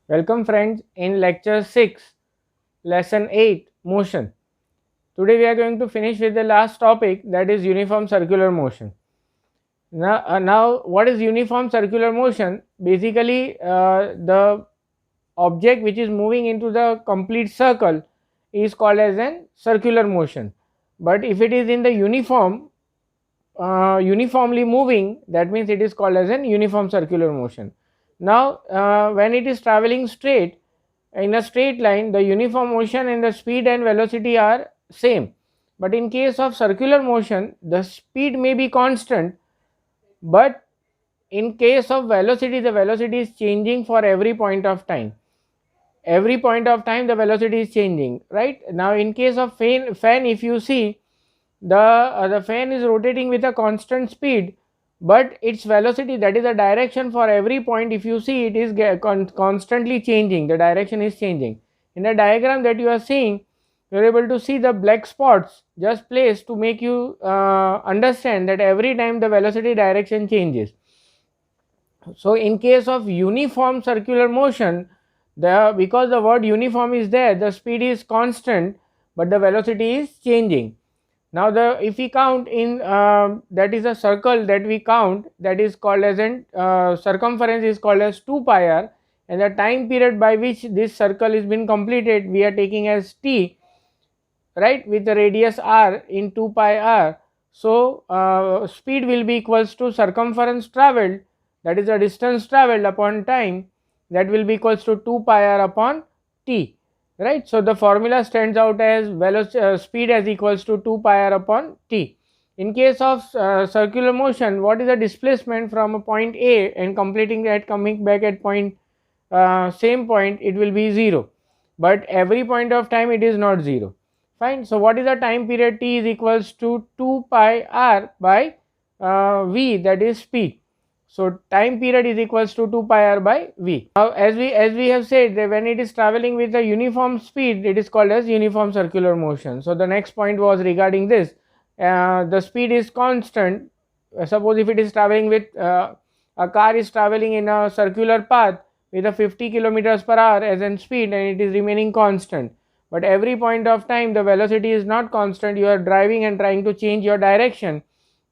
Welcome friends in lecture 6, lesson 8, motion. Today we are going to finish with the last topic, that is uniform circular motion. Now what is uniform circular motion? Basically the object which is moving into the complete circle is called as an circular motion. But if it is in the uniformly moving, that means it is called as an uniform circular motion. Now when it is traveling straight in a straight line, the uniform motion and the speed and velocity are same, but in case of circular motion the speed may be constant, but in case of velocity, the velocity is changing for every point of time. Every point of time the velocity is changing, right? Now in case of fan, if you see, the fan is rotating with a constant speed, but its velocity, that is the direction for every point, if you see, it is constantly changing. The direction is changing. In the diagram that you are seeing, you are able to see the black spots just placed to make you understand that every time the velocity direction changes. So in case of uniform circular motion, because the word uniform is there, the speed is constant but the velocity is changing. Now if we count in that is a circle that we count, that is called as an circumference is called as 2 pi r, and the time period by which this circle is been completed we are taking as t, right, with the radius r in 2 pi r. So speed will be equals to circumference travelled, that is the distance travelled, upon time, that will be equals to 2 pi r upon t, right. So the formula stands out as speed as equals to 2 pi r upon t. In case of circular motion, what is the displacement from a point A and completing that, coming back at point same point, it will be 0, but every point of time it is not 0. Fine. So what is the time period? T is equals to 2 pi r by v, that is speed. So time period is equals to 2 pi r by v. Now as we have said that when it is traveling with a uniform speed, it is called as uniform circular motion. So the next point was regarding this. The speed is constant. Suppose if it is traveling with a car is traveling in a circular path with a 50 kilometers per hour as in speed, and it is remaining constant, but every point of time the velocity is not constant. You are driving and trying to change your direction.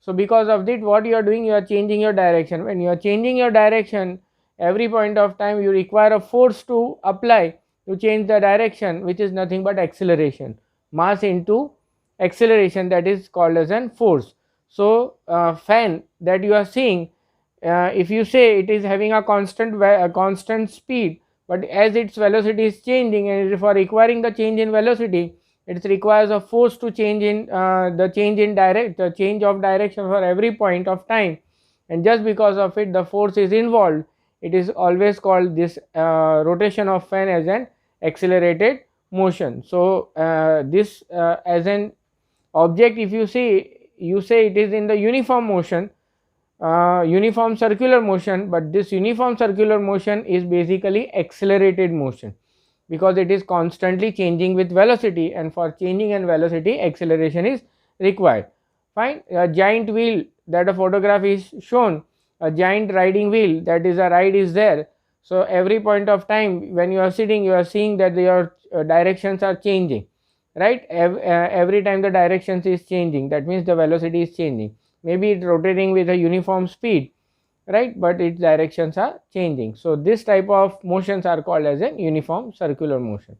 So because of that, what you are doing, you are changing your direction. When you are changing your direction, every point of time you require a force to apply to change the direction, which is nothing but acceleration, mass into acceleration, that is called as an force. So fan that you are seeing, if you say it is having a constant speed, but as its velocity is changing, and for requiring the change in velocity, it requires a force to change in the change of direction for every point of time, and just because of it the force is involved, it is always called this rotation of fan as an accelerated motion. So this as an object, if you see, you say it is in the uniform motion, uniform circular motion, but this uniform circular motion is basically accelerated motion because it is constantly changing with velocity, and for changing and velocity acceleration is required. Fine. A giant wheel that a photograph is shown, a giant riding wheel, that is a ride is there. So every point of time when you are sitting, you are seeing that your directions are changing, right. Every time the directions is changing, that means the velocity is changing. Maybe it rotating with a uniform speed, right, but its directions are changing. So this type of motions are called as a uniform circular motion.